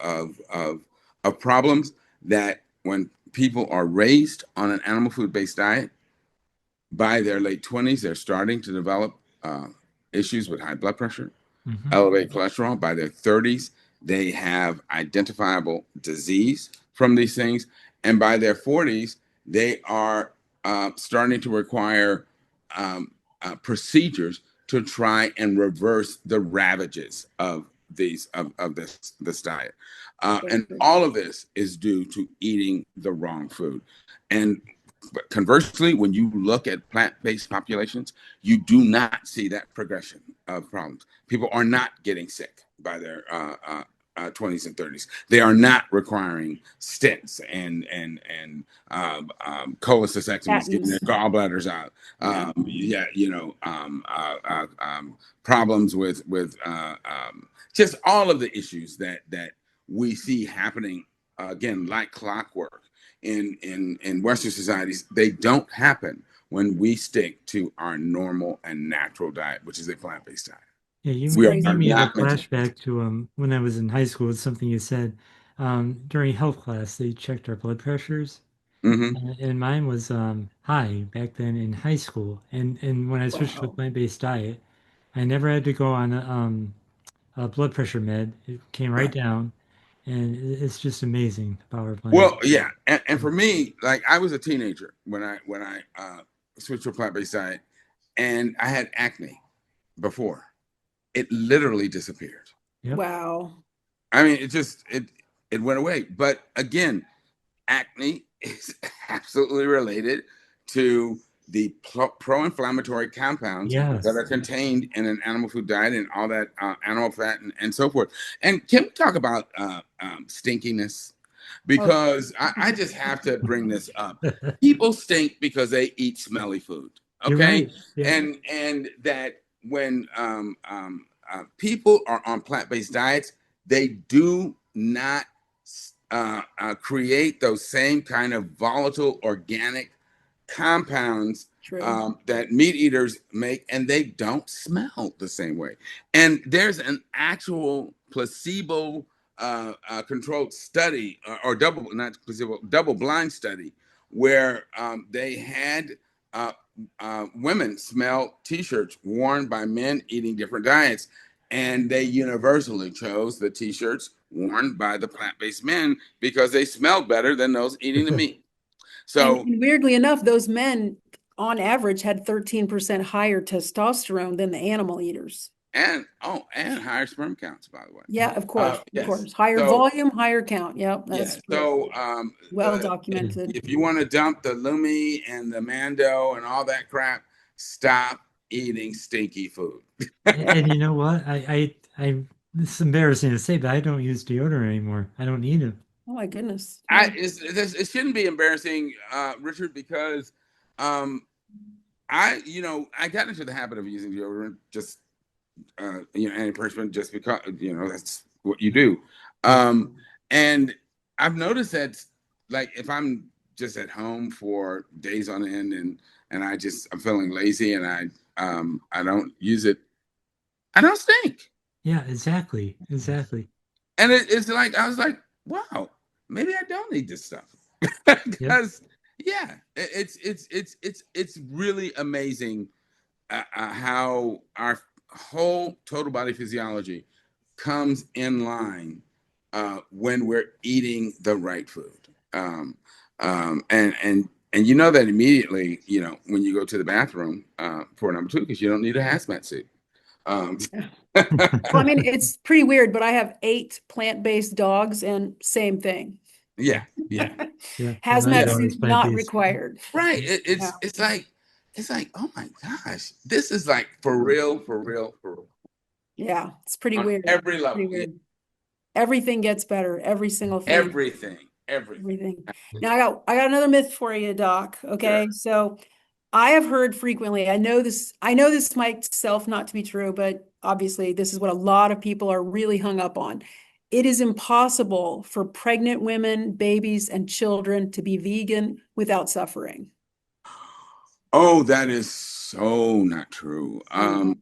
problems that when people are raised on an animal food-based diet, by their late 20s, they're starting to develop issues with high blood pressure, elevated cholesterol. By their 30s, they have identifiable disease from these things. And by their 40s, they are starting to require procedures to try and reverse the ravages of this diet. And all of this is due to eating the wrong food. And conversely, when you look at plant-based populations, you do not see that progression of problems. People are not getting sick by their 20s and 30s. They are not requiring stents and cholecystectomies, getting their gallbladders out. Problems with just all of the issues that we see happening again like clockwork in Western societies. They don't happen when we stick to our normal and natural diet, which is a plant-based diet. Yeah, you made me have a flashback to when I was in high school. It's something you said during health class. They checked our blood pressures, and mine was high back then in high school. And when I switched to a plant-based diet, I never had to go on a blood pressure med. It came right down, and it's just amazing the power of plant. Well, yeah, and for me, like I was a teenager when I switched to a plant-based diet, and I had acne before. It literally disappeared. Yep. Wow. I mean, it went away. But again, acne is absolutely related to the pro-inflammatory compounds that are contained in an animal food diet and all that animal fat and so forth. And can we talk about stinkiness? Because I just have to bring this up. People stink because they eat smelly food. Okay. Right. Yeah. And that when people are on plant-based diets, they do not create those same kind of volatile organic compounds that meat eaters make, and they don't smell the same way. And there's an actual placebo controlled study or double blind study where they had women smell t-shirts worn by men eating different diets, and they universally chose the t-shirts worn by the plant-based men because they smelled better than those eating the meat. So and weirdly enough, those men on average had 13% higher testosterone than the animal eaters. And higher sperm counts, by the way. Yeah, of course, yes. of course. Higher volume, higher count. Yep, that's so well documented. If you want to dump the Lumi and the Mando and all that crap, stop eating stinky food. And you know what? I it's embarrassing to say, but I don't use deodorant anymore. I don't need it. Oh my goodness. It shouldn't be embarrassing, Richard, because I got into the habit of using deodorant, just antiperspirant, just because that's what you do. And I've noticed that, like, if I'm just at home for days on end and I'm feeling lazy and I don't use it, I don't stink. Yeah, exactly. And it's like I was like, wow, maybe I don't need this stuff because it's really amazing how our whole total body physiology comes in line when we're eating the right food. And you know that immediately, when you go to the bathroom for number two, because you don't need a hazmat suit. Um, Well, I mean, it's pretty weird, but I have 8 plant-based dogs and same thing. yeah. Yeah. My Hazmat dog suit is not plant-based. required. Right. Yeah. It's like, oh my gosh, this is like for real, for real, for real. Yeah, it's pretty On weird. every level. Pretty weird. Everything gets better, every single thing. Everything. Everything. Now I got another myth for you, Doc. Okay. Sure. So I have heard frequently, I know this might self not to be true, but obviously this is what a lot of people are really hung up on. It is impossible for pregnant women, babies, and children to be vegan without suffering. Oh, that is so not true. Yeah.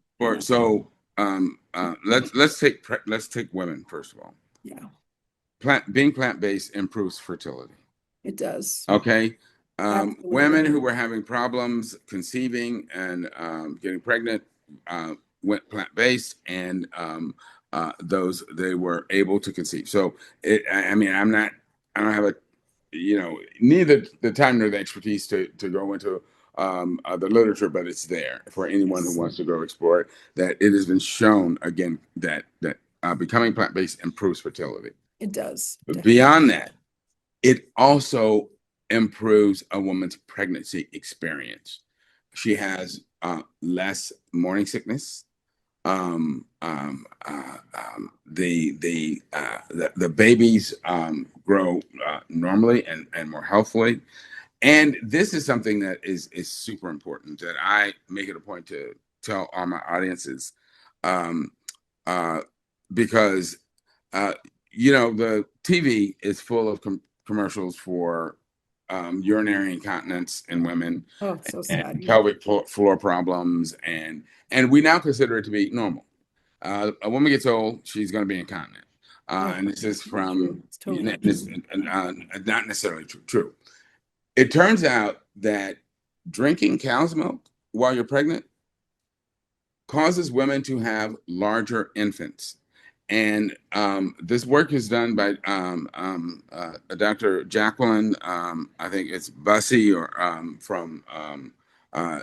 Let's take women first of all. Yeah, Being plant-based improves fertility. it does. Okay. Absolutely. Women who were having problems conceiving and getting pregnant went plant-based, and those they were able to conceive. So I mean, I don't have neither the time nor the expertise to go into the literature, but it's there for anyone who wants to go explore it. That it has been shown again that becoming plant-based improves fertility. It does. But beyond that, it also improves a woman's pregnancy experience. She has less morning sickness. The babies grow normally and more healthfully. And this is something that is super important that I make it a point to tell all my audiences, because the TV is full of commercials for urinary incontinence in women. Oh, it's so sad. And pelvic floor problems, and we now consider it to be normal. A woman gets old, she's going to be incontinent, and this is from not necessarily true. It turns out that drinking cow's milk while you're pregnant causes women to have larger infants. And this work is done by Dr. Jacqueline, I think it's Bussey, or from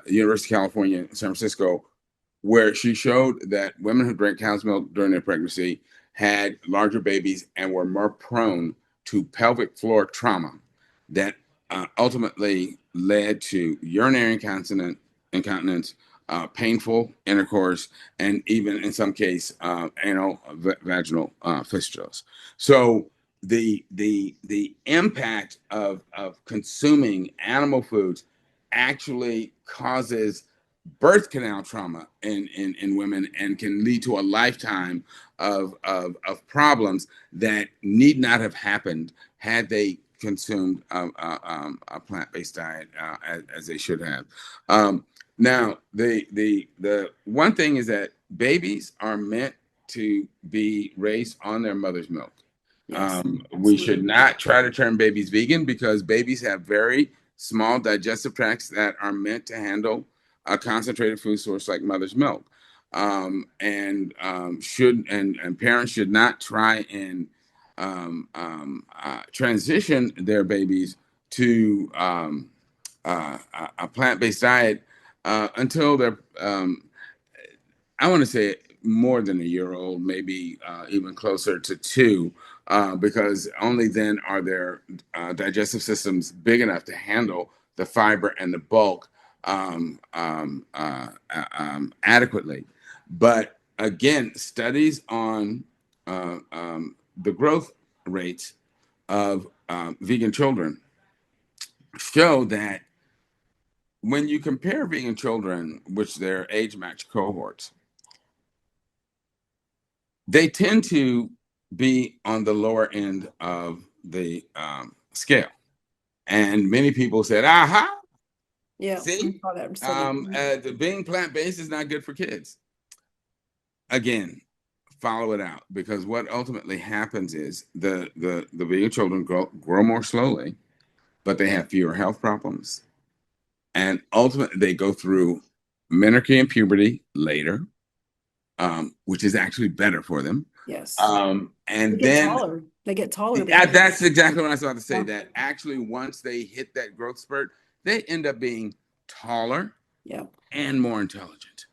University of California, San Francisco, where she showed that women who drank cow's milk during their pregnancy had larger babies and were more prone to pelvic floor trauma that ultimately led to urinary incontinence, painful intercourse, and even in some case anal vaginal fistulas. So the impact of consuming animal foods actually causes birth canal trauma in women and can lead to a lifetime of problems that need not have happened had they consumed a plant-based diet as they should have. Now, the one thing is that babies are meant to be raised on their mother's milk. Yes, we should not try to turn babies vegan because babies have very small digestive tracts that are meant to handle a concentrated food source like mother's milk. And parents should not try and transition their babies to a plant-based diet until they're, I want to say, more than a year old, maybe even closer to 2, because only then are their digestive systems big enough to handle the fiber and the bulk adequately. But again, studies on the growth rates of vegan children show that when you compare vegan children, which they're age-matched cohorts, they tend to be on the lower end of the scale. And many people said, aha, yeah, see, being plant-based is not good for kids. Again, follow it out, because what ultimately happens is the vegan children grow more slowly, but they have fewer health problems. And ultimately, they go through menarche and puberty later, which is actually better for them. Yes. And they get taller. That's exactly what I was about to say. Yeah. That actually, once they hit that growth spurt, they end up being taller, and more intelligent.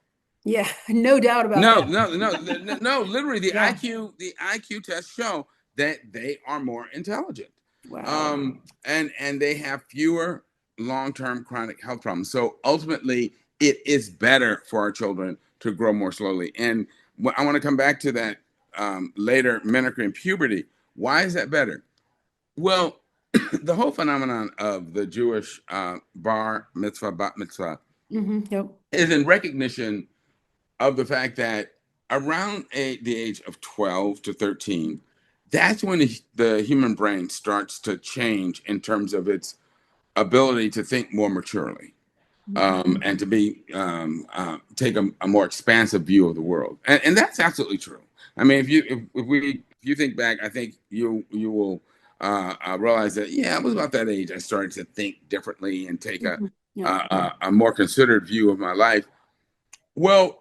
Yeah, no doubt about No, that. no. Literally, Yeah. the IQ tests show that they are more intelligent, Wow. and they have fewer long-term chronic health problems. So ultimately, it is better for our children to grow more slowly. And I want to come back to that later, mimicry and puberty. Why is that better? Well, the whole phenomenon of the Jewish bar mitzvah, bat mitzvah, Yep. is in recognition of the fact that around the age of 12 to 13, that's when the human brain starts to change in terms of its ability to think more maturely, and to be take a more expansive view of the world, and that's absolutely true. I mean, if you think back, I think you will realize that, yeah, I was about that age I started to think differently and take Yeah. a more considered view of my life. Well,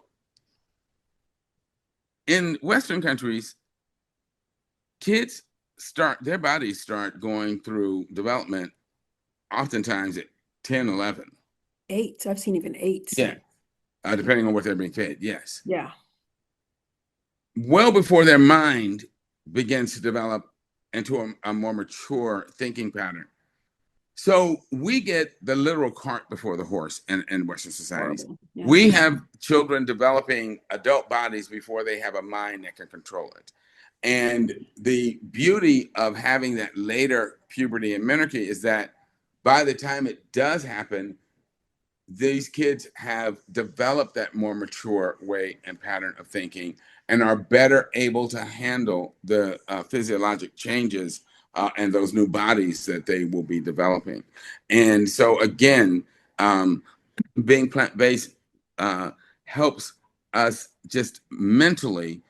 in Western countries, kids their bodies start going through development oftentimes at 10, 11. 8. I've seen even 8. Yeah. Depending on what they're being fed. Yes. Yeah. Well before their mind begins to develop into a more mature thinking pattern. So we get the literal cart before the horse in Western societies. Yeah. We have children developing adult bodies before they have a mind that can control it. And the beauty of having that later puberty and menarche is that by the time it does happen, these kids have developed that more mature way and pattern of thinking and are better able to handle the physiologic changes and those new bodies that they will be developing. And so again, being plant-based helps us just mentally,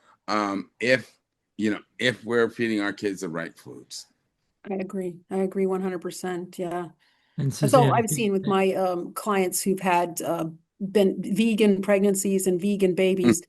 if we're feeding our kids the right foods. I agree 100%. Yeah. And That's all Suzanne, I've seen with my clients who've had been vegan pregnancies and vegan babies.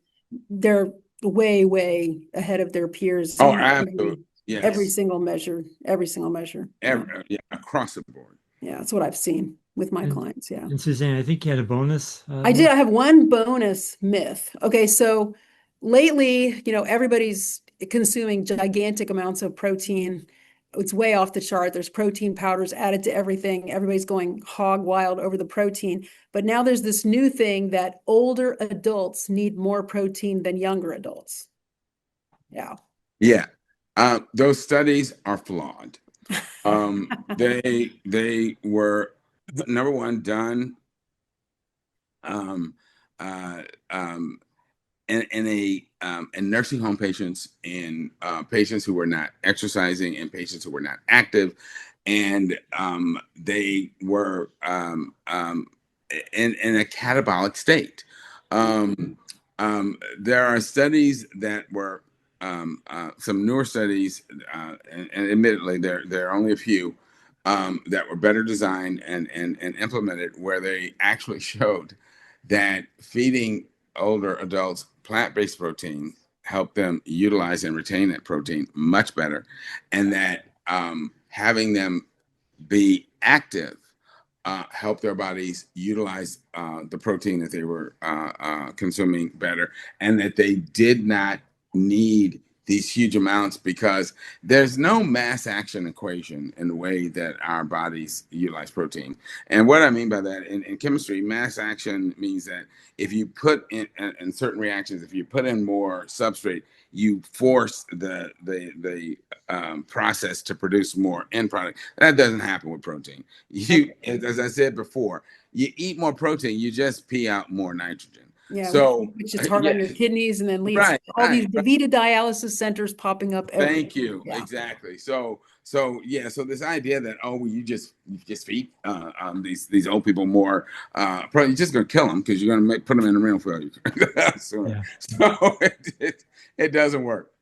They're way ahead of their peers. Oh, in absolutely. Yes. Every single measure. Yeah, across the board. Yeah, that's what I've seen with my clients. Yeah. And Suzanne, I think you had a bonus. I did. I have one bonus myth. Okay, so lately, everybody's consuming gigantic amounts of protein. It's way off the chart. There's protein powders added to everything. Everybody's going hog wild over the protein. But now there's this new thing that older adults need more protein than younger adults. Yeah. Yeah. Those studies are flawed. They were, number one, done in nursing home patients, in patients who were not exercising, and patients who were not active, and they were in a catabolic state. There are studies that were some newer studies, and admittedly there are only a few that were better designed and implemented, where they actually showed that feeding older adults plant-based protein helped them utilize and retain that protein much better, and that having them be active help their bodies utilize the protein that they were consuming better, and that they did not need these huge amounts, because there's no mass action equation in the way that our bodies utilize protein. And what I mean by that, in chemistry, mass action means that if you put in certain reactions, if you put in more substrate, you force the process to produce more end product. That doesn't happen with protein. As I said before, you eat more protein, you just pee out more nitrogen. Yeah, so which is hard on your kidneys, and then leads to all these DaVita dialysis centers popping up everywhere. Thank you. Yeah. Exactly. So this idea that you just feed these old people more, probably you're just gonna kill them, because you're gonna put them in a renal failure. So it doesn't work.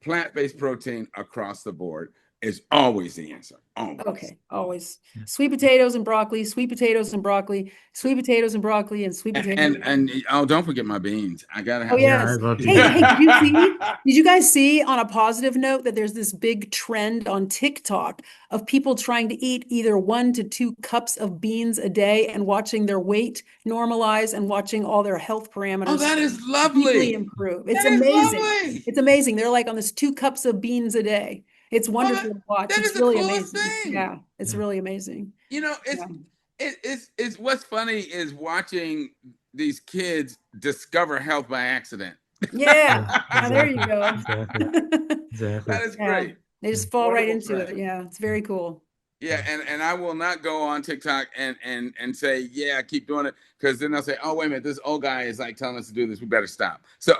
Plant-based protein across the board. is always the answer. Always. Okay, always. Sweet potatoes and broccoli, sweet potatoes and broccoli, sweet potatoes and broccoli, and sweet potatoes. And oh, don't forget my beans. I gotta have. Oh Yeah, yes. I love Hey, beans. hey, did you see? Did you guys see on a positive note that there's this big trend on TikTok of people trying to eat either 1 to 2 cups of beans a day and watching their weight normalize and watching all their health parameters Oh, that is deeply lovely. improve. It's That is amazing. lovely. It's amazing. They're like on this 2 cups of beans a day. It's wonderful to watch. that It's is the really coolest amazing. thing. Yeah, it's really amazing. You know, it's what's funny is watching these kids discover health by accident. Yeah, Yeah, there you go. exactly. Exactly. That is Yeah, great. they just fall right Wonderful into it. trend. Yeah, it's very cool. Yeah, and I will not go on TikTok and say, yeah, keep doing it, because then they'll say, oh, wait a minute, this old guy is like telling us to do this. We better stop. So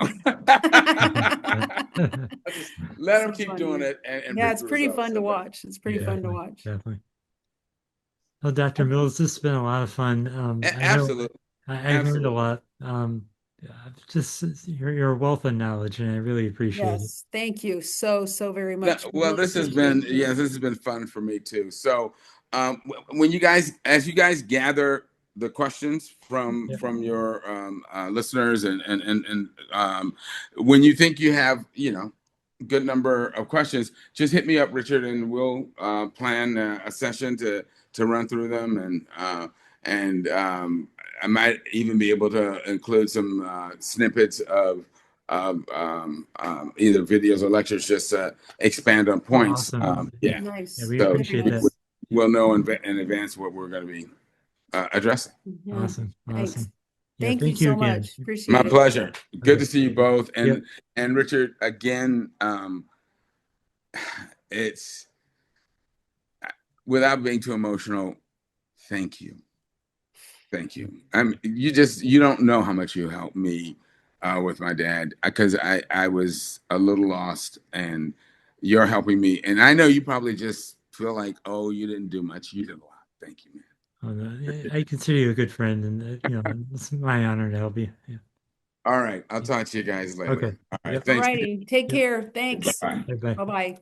just let them keep doing it. And Yeah, pick it's the pretty results. fun to watch. It's pretty fun to Definitely, watch. definitely. Well, Dr. Mills, this has been a lot of fun. I know Absolutely. I learned a lot. Just you're a wealth of knowledge, and I really appreciate it. Yes, thank you so very much. Well, Really this has appreciate been, it. yes, this has been fun for me too. So, when you guys, as you guys gather the questions from your listeners, and when you think you have, good number of questions, just hit me up, Richard, and we'll plan a session to run through them, and I might even be able to include some snippets of either videos or lectures, just expand on points. Awesome. Yeah. Nice. Yeah, we So appreciate that. we'll know in advance what we're going to be addressing. Yeah. Awesome. Thanks. Awesome. Yeah, Thank you thank you so again. much. Appreciate My it. pleasure. Good Okay. to see you both. And Yep. Richard, again, it's, without being too emotional, thank you. Thank you. You don't know how much you helped me with my dad, because I was a little lost, and you're helping me. And I know you probably just feel like, oh, you didn't do much. You did a lot. Thank you, man. Oh, no, I consider you a good friend, and it's my honor to help you. Yeah. All right. I'll talk to you guys later. Okay. All right. Yep. Thanks. Alrighty, take Yep. care. Thanks. Bye. Bye-bye. Bye-bye.